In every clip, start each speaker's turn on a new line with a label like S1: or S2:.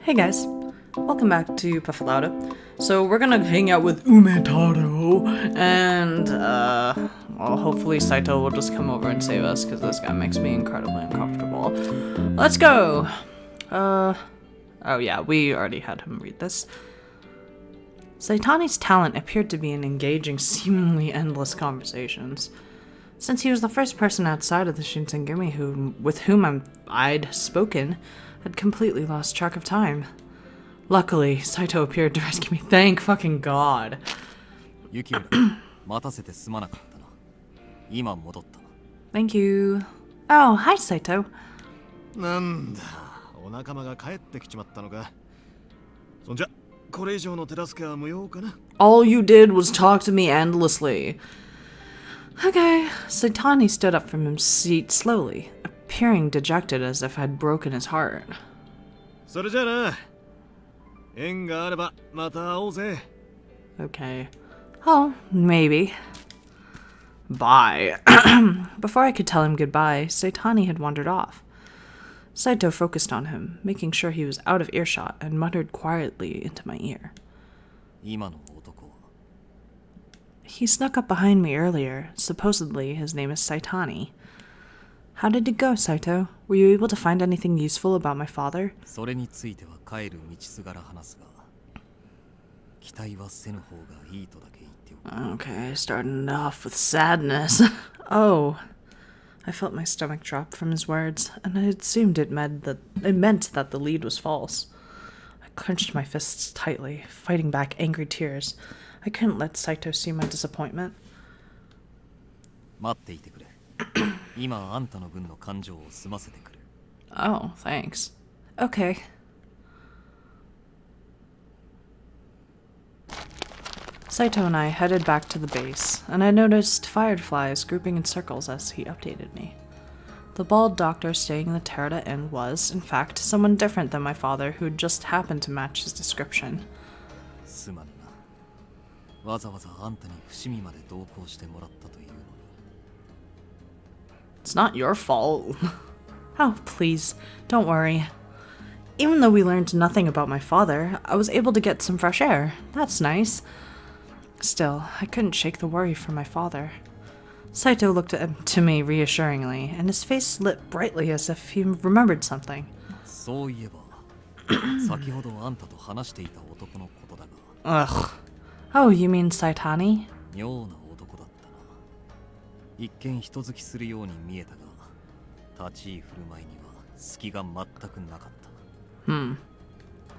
S1: Hey guys, welcome back to Puffalauda. So we're gonna hang out with Umetaro, and well, hopefully Saito will just come over and save us, because this guy makes me incredibly uncomfortable. Let's go! Oh yeah, we already had him read this. Saitani's talent appeared to be in engaging seemingly endless conversations. Since he was the first person outside of the Shinsengumi with whom I'd spoken, had completely lost track of time. Luckily, Saito appeared to rescue me. Thank fucking God. Thank you. Oh, hi, Saito. All you did was talk to me endlessly. Okay. Saitani stood up from his seat slowly, appearing dejected as if I'd broken his heart. Okay. Oh, maybe. Bye. Before I could tell him goodbye, Saitani had wandered off. Saito focused on him, making sure he was out of earshot, and muttered quietly into my ear. He snuck up behind me earlier. Supposedly, his name is Saitani. How did it go, Saito? Were you able to find anything useful about my father? Okay, starting off with sadness. Oh. I felt my stomach drop from his words, and I assumed it meant that the lead was false. I clenched my fists tightly, fighting back angry tears. I couldn't let Saito see my disappointment. Oh, thanks. Okay. Saito and I headed back to the base, and I noticed fireflies grouping in circles as he updated me. The bald doctor staying in the Terada Inn was, in fact, someone different than my father who just happened to match his description. It's not your fault. Oh, please, don't worry. Even though we learned nothing about my father, I was able to get some fresh air. That's nice. Still, I couldn't shake the worry for my father. Saito looked to me reassuringly, and his face lit brightly as if he remembered something. Ugh. Oh, you mean Saitani?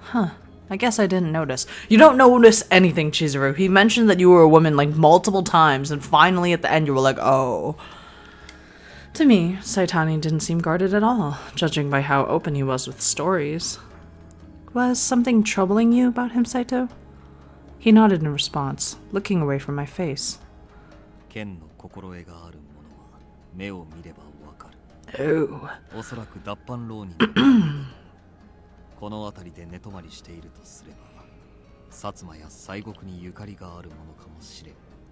S1: Huh. I guess I didn't notice. You don't notice anything, Chizuru. He mentioned that you were a woman like multiple times, and finally at the end you were like, oh. To me, Saitani didn't seem guarded at all, judging by how open he was with stories. Was something troubling you about him, Saito? He nodded in response, looking away from my face. Oh.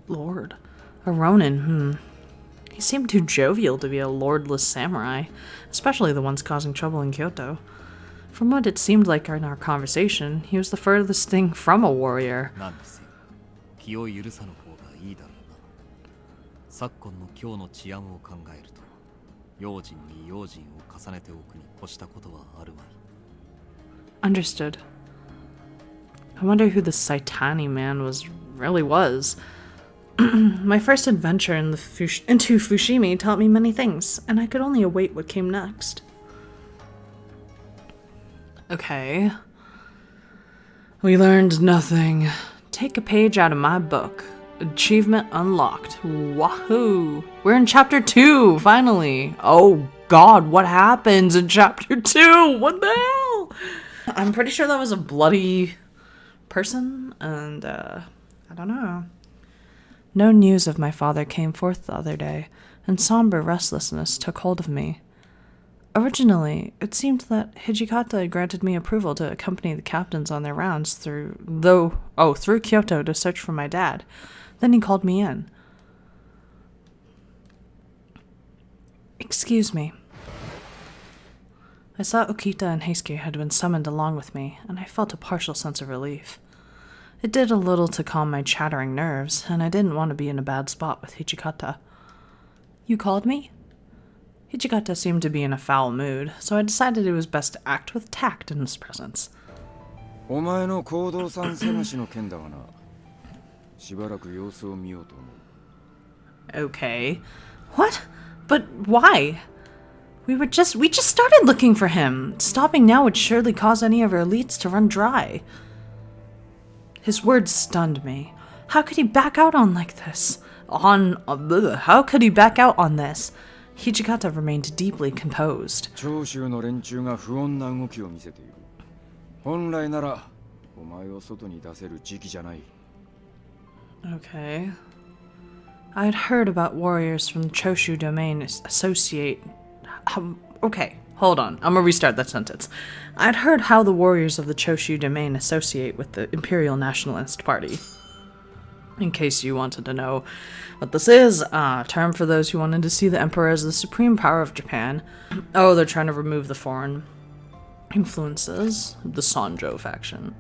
S1: Lord. A Ronin, He seemed too jovial to be a lordless samurai, especially the ones causing trouble in Kyoto. From what it seemed like in our conversation, he was the furthest thing from a warrior. Understood. I wonder who the Saitani man really was. My first adventure into Fushimi taught me many things, and I could only await what came next. Okay. We learned nothing. Take a page out of my book. Achievement unlocked. Wahoo! We're in chapter 2, finally! Oh god, what happens in chapter 2? What the hell? I'm pretty sure that was a bloody person, and I don't know. No news of my father came forth the other day, and somber restlessness took hold of me. Originally, it seemed that Hijikata had granted me approval to accompany the captains on their rounds through Kyoto to search for my dad. Then he called me in. Excuse me. I saw Okita and Heisuke had been summoned along with me, and I felt a partial sense of relief. It did a little to calm my chattering nerves, and I didn't want to be in a bad spot with Hijikata. You called me? Hijikata seemed to be in a foul mood, so I decided it was best to act with tact in his presence. Okay. What? But why? We just started looking for him. Stopping now would surely cause any of our leads to run dry. His words stunned me. How could he back out on like this? How could he back out on this? Hijikata remained deeply composed. Okay. I had heard about warriors from the Choshu domain associate... Okay, hold on. I'm gonna restart that sentence. I'd heard how the warriors of the Choshu domain associate with the Imperial Nationalist Party. In case you wanted to know what this is, a term for those who wanted to see the emperor as the supreme power of Japan. Oh, they're trying to remove the foreign influences of the Sanjo faction.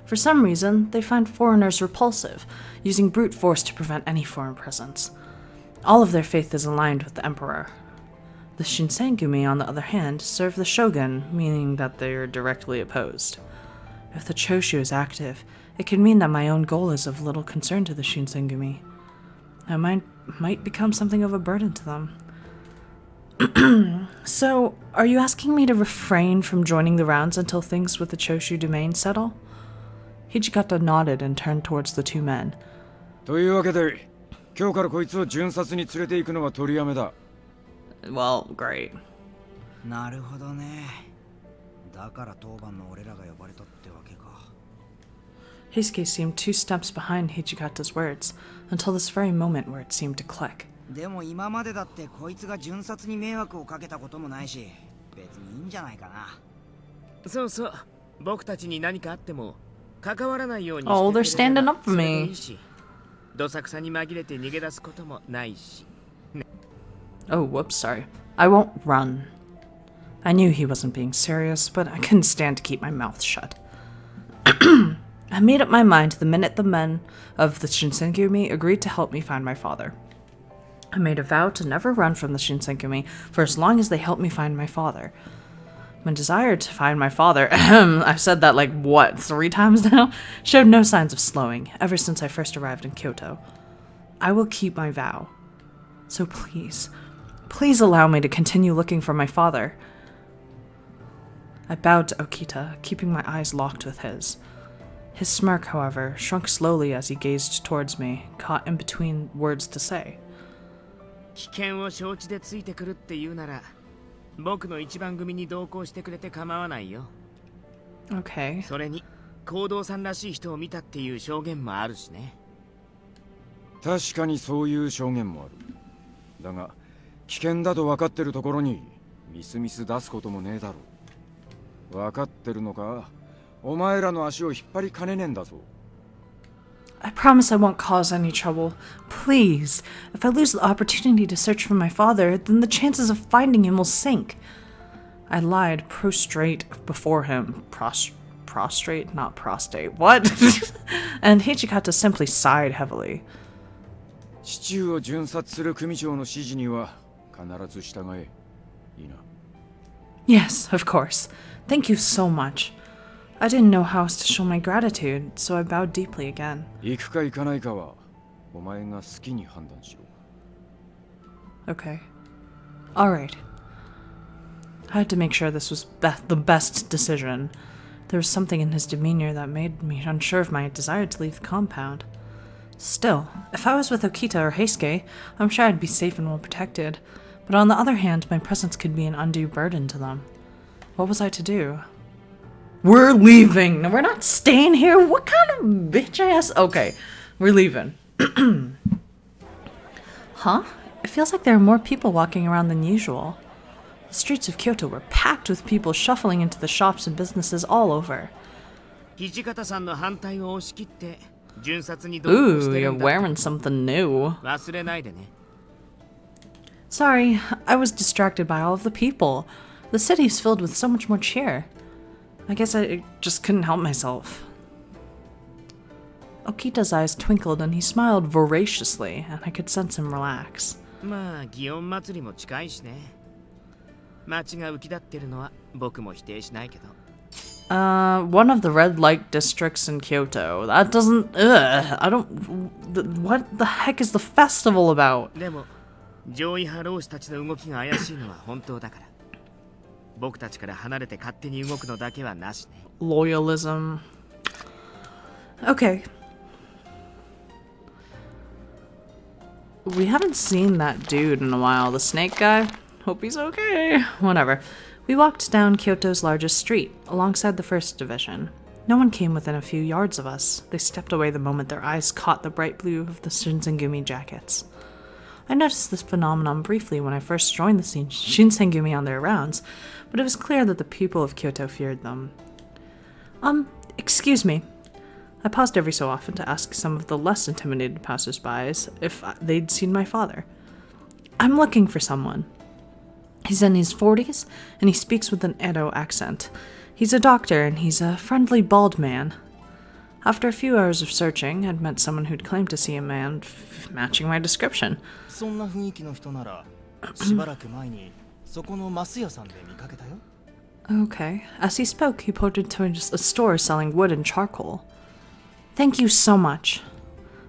S1: For some reason, they find foreigners repulsive, using brute force to prevent any foreign presence. All of their faith is aligned with the emperor. The Shinsengumi, on the other hand, serve the shogun, meaning that they are directly opposed. If the Choshu is active, it could mean that my own goal is of little concern to the Shinsengumi. I might become something of a burden to them. So, are you asking me to refrain from joining the rounds until things with the Choshu domain settle? Hijikata nodded and turned towards the two men. Well, great. Heisuke seemed 2 steps behind Hijikata's words, until this very moment where it seemed to click. Oh, they're standing up for me. Oh, whoops, sorry. I won't run. I knew he wasn't being serious, but I couldn't stand to keep my mouth shut. I made up my mind the minute the men of the Shinsengumi agreed to help me find my father. I made a vow to never run from the Shinsengumi for as long as they helped me find my father. My desire to find my father, I've said that 3 times now, showed no signs of slowing ever since I first arrived in Kyoto. I will keep my vow. So please allow me to continue looking for my father. I bowed to Okita, keeping my eyes locked with his. His smirk, however, shrunk slowly as he gazed towards me, caught in between words to say. Okay. I promise I won't cause any trouble. Please. If I lose the opportunity to search for my father, then the chances of finding him will sink. I lied prostrate before him. Prostrate? Not prostate. What? And Hijikata simply sighed heavily. Yes, of course. Thank you so much. I didn't know how else to show my gratitude, so I bowed deeply again. Okay. Alright. I had to make sure this was the best decision. There was something in his demeanor that made me unsure of my desire to leave the compound. Still, if I was with Okita or Heisuke, I'm sure I'd be safe and well protected. But on the other hand, my presence could be an undue burden to them. What was I to do? We're leaving! No, we're not staying here! What kind of bitch ass? Okay, we're leaving. Huh? It feels like there are more people walking around than usual. The streets of Kyoto were packed with people shuffling into the shops and businesses all over. Ooh, you're wearing something new. Sorry, I was distracted by all of the people. The city's filled with so much more cheer. I guess I just couldn't help myself. Okita's eyes twinkled and he smiled voraciously, and I could sense him relax.
S2: One
S1: of the red light districts in Kyoto. That doesn't... I don't... What the heck is the festival about? Loyalism. Okay. We haven't seen that dude in a while, the snake guy. Hope he's okay. Whatever. We walked down Kyoto's largest street, alongside the First Division. No one came within a few yards of us. They stepped away the moment their eyes caught the bright blue of the Shinsengumi jackets. I noticed this phenomenon briefly when I first joined the Shinsengumi on their rounds, but it was clear that the people of Kyoto feared them. Excuse me. I paused every so often to ask some of the less intimidated passers-by if they'd seen my father. I'm looking for someone. He's in his 40s, and he speaks with an Edo accent. He's a doctor, and he's a friendly bald man. After a few hours of searching, I'd met someone who'd claimed to see a man matching my description. Okay. As he spoke, he pointed to a store selling wood and charcoal. Thank you so much.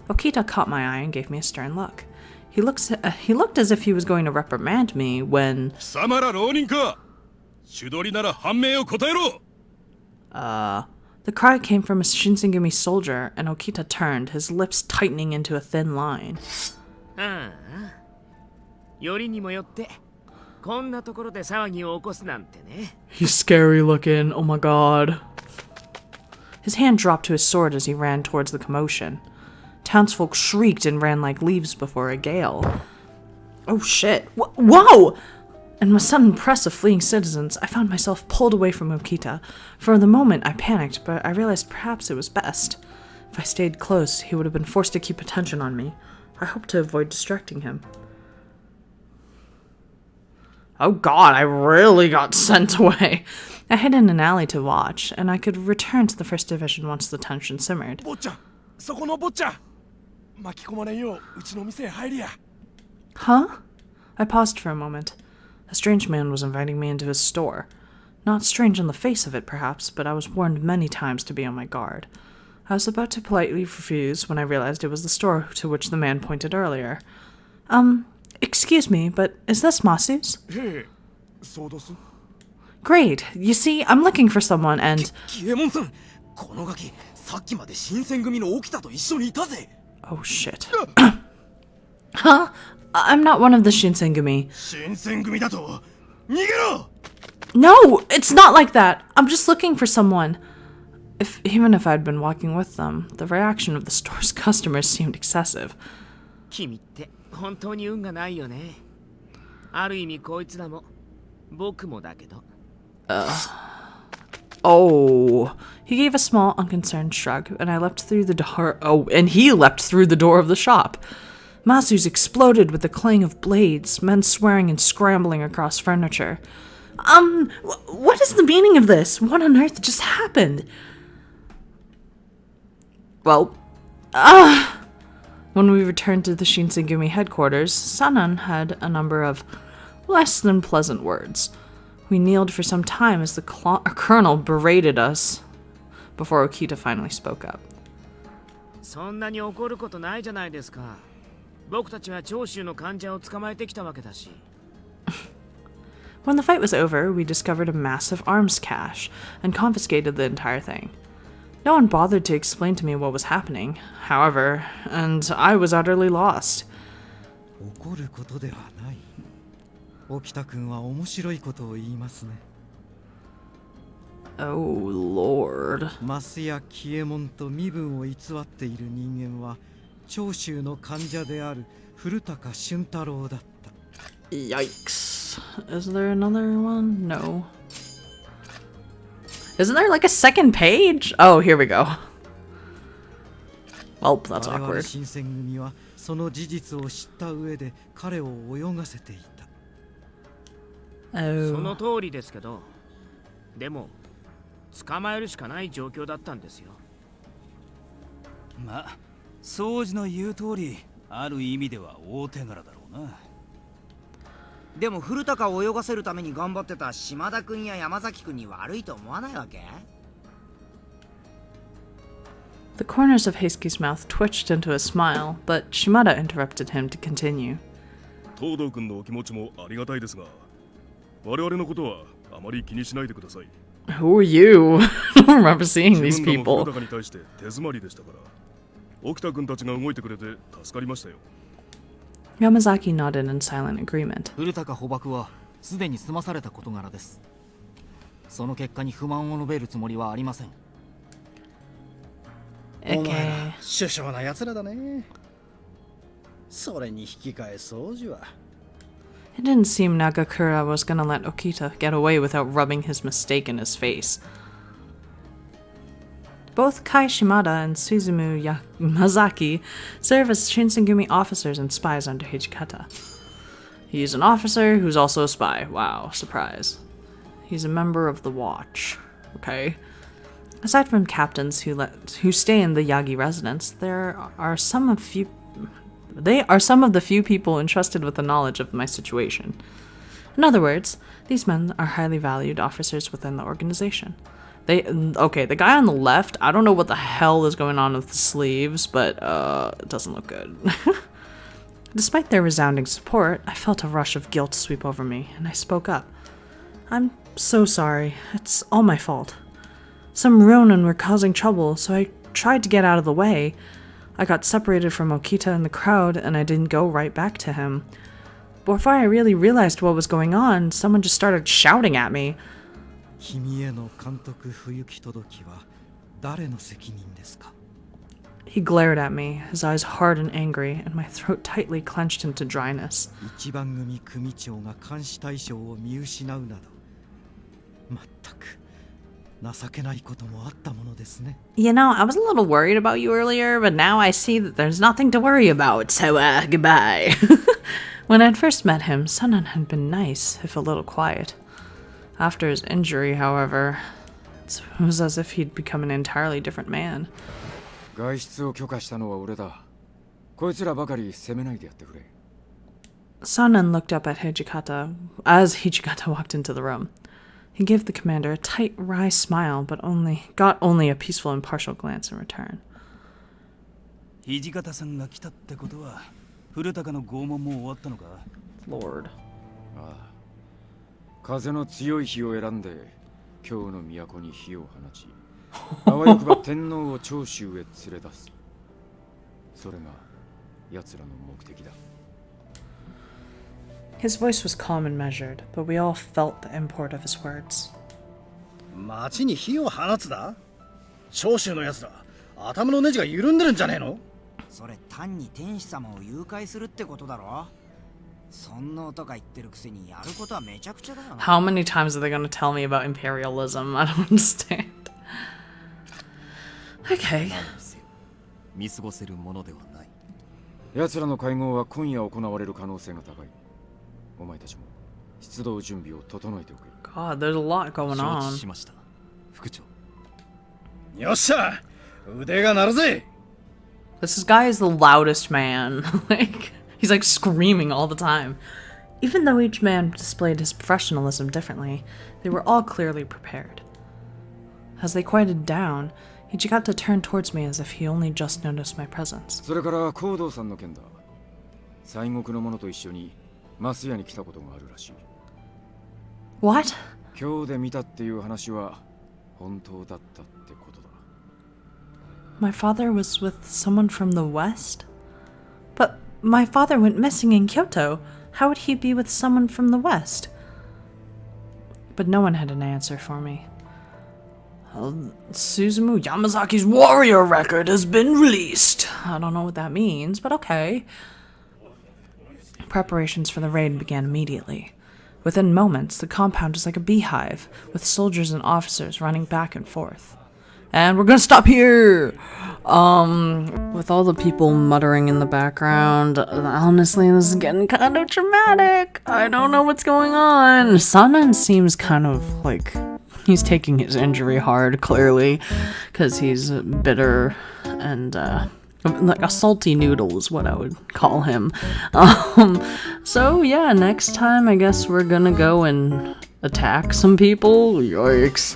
S1: Okita caught my eye and gave me a stern look. He looked as if he was going to reprimand me when... The cry came from a Shinsengumi soldier, and Okita turned, his lips tightening into a thin line. He's scary looking, oh my god. His hand dropped to his sword as he ran towards the commotion. Townsfolk shrieked and ran like leaves before a gale. Oh shit. Whoa! In the sudden press of fleeing citizens, I found myself pulled away from Okita. For the moment, I panicked, but I realized perhaps it was best. If I stayed close, he would have been forced to keep attention on me. I hoped to avoid distracting him. Oh god, I really got sent away. I hid in an alley to watch, and I could return to the First Division once the tension simmered. Huh? I paused for a moment. A strange man was inviting me into his store. Not strange on the face of it, perhaps, but I was warned many times to be on my guard. I was about to politely refuse when I realized it was the store to which the man pointed earlier. Excuse me, but is this Masu's? Great. You see, I'm looking for someone and... Oh shit. Huh? I'm not one of the Shinsengumi. No, it's not like that. I'm just looking for someone. Even if I'd been walking with them, the reaction of the store's customers seemed excessive. Oh. He gave a small, unconcerned shrug, and I leapt through the door. Oh, and he leapt through the door of the shop. Masu's exploded with the clang of blades, men swearing and scrambling across furniture. What is the meaning of this? What on earth just happened? Well, when we returned to the Shinsengumi headquarters, Sanan had a number of less than pleasant words. We kneeled for some time as the colonel berated us before Okita finally spoke up. When the fight was over, we discovered a massive arms cache and confiscated the entire thing. No one bothered to explain to me what was happening, however, and I was utterly lost. Oh, Lord. Yikes. Is there another one? No. Isn't there like a second page? Oh, here we go. Well, that's awkward. Oh.
S2: その通りですけど、でも捕まえるしかない状況だったんですよ。
S3: まあ、掃除の言う通り、ある意味では大手柄だろうな。
S4: でも古高を泳がせるために頑張ってた島田君や山崎君に悪いと思わないわけ？
S1: The corners of Heisuke's mouth twitched into a smile, but Shimada interrupted him to continue.
S5: 東堂君のお気持ちもありがたいですが、我々のことはあまり気にしないでください。
S1: Who are you? I don't remember seeing these
S5: 自分らも
S1: people.
S5: 古高に対して手詰まりでしたから、沖田君たちが動いてくれて助かりましたよ。
S1: Yamazaki nodded in silent agreement.
S6: 古高捕獲はすでに済まされた事柄です。その結果に不満を述べるつもりはありません。
S7: お前ら
S1: Okay.
S7: 首相な奴らだね。それに引き換え掃除は。
S1: It didn't seem Nagakura was gonna let Okita get away without rubbing his mistake in his face. Both Kai Shimada and Suzumu Yamazaki serve as Shinsengumi officers and spies under Hijikata. He's an officer who's also a spy. Wow, surprise. He's a member of the Watch. Okay. Aside from captains who stay in the Yagi residence, they are some of the few people entrusted with the knowledge of my situation. In other words, these men are highly valued officers within the organization. Okay, the guy on the left, I don't know what the hell is going on with the sleeves, but it doesn't look good. Despite their resounding support, I felt a rush of guilt sweep over me, and I spoke up. I'm so sorry. It's all my fault. Some Ronin were causing trouble, so I tried to get out of the way. I got separated from Okita in the crowd, and I didn't go right back to him. Before I really realized what was going on, someone just started shouting at me.
S3: 君への監督不行き届きは誰の責任ですか?
S1: He glared at me, his eyes hard and angry, and my throat tightly clenched into dryness.
S3: 一番組組長が監視対象を見失うなど、まったく情けないこともあったものですね。
S1: You know, I was a little worried about you earlier, but now I see that there's nothing to worry about, so goodbye. When I'd first met him, Sunan had been nice, if a little quiet. After his injury, however, it was as if he'd become an entirely different man.
S8: 外出を許可したのは俺だ。こいつらばかり責めないでやってくれ。
S1: Sunan looked up at Hijikata as Hijikata walked into the room. He gave the commander a tight, wry smile, but got only a peaceful and partial glance in return.
S3: 土方さんが来たってことは、古高の拷問も終わったのか?
S1: Lord.
S8: ああ。風の強い日を選んで京の都に火を放ち、あわよくば天皇を長州へ連れ出す。それが奴らの目的だ。
S1: His voice was calm and measured, but we all felt the import of his words.
S7: 町に火を放つだ？長州の奴ら、頭のネジが緩んでるんじゃねえの？
S4: それ単に天使様を誘拐するってことだろ？そんな音が言ってるくせにやることはめちゃくちゃだよな。
S1: How many times are they going to tell me about imperialism? I don't understand. Okay.
S3: 見過ごせるものではない。
S8: 奴らの会合は今夜行われる可能性が高い。お前たちも出動準備を整えておけ。
S1: God, there's a lot going
S3: 承
S1: on.
S3: 知しました。副長。
S7: よっしゃ、腕が鳴るぜ。
S1: This guy is the loudest man. He's like screaming all the time. Even though each man displayed his professionalism differently, they were all clearly prepared. As they quieted down, Hijikata turned towards me as if he only just noticed my presence.
S8: それから高堂さんの件だ。西国の者と一緒にマス屋に来たことがあるらしい。
S1: What?
S8: 今日で見たっていう話は本当だったってことだ。
S1: My father was with someone from the West? But my father went missing in Kyoto. How would he be with someone from the West? But no one had an answer for me. Suzumu Yamazaki's warrior record has been released. I don't know what that means, but okay. Preparations for the raid began immediately. Within moments, the compound was like a beehive, with soldiers and officers running back and forth. And we're gonna stop here. With all the people muttering in the background, honestly, this is getting kind of dramatic. I don't know what's going on. Sanan seems kind of like he's taking his injury hard, clearly, because he's bitter and, like a salty noodle is what I would call him. So yeah, next time I guess we're gonna go and attack some people. Yikes.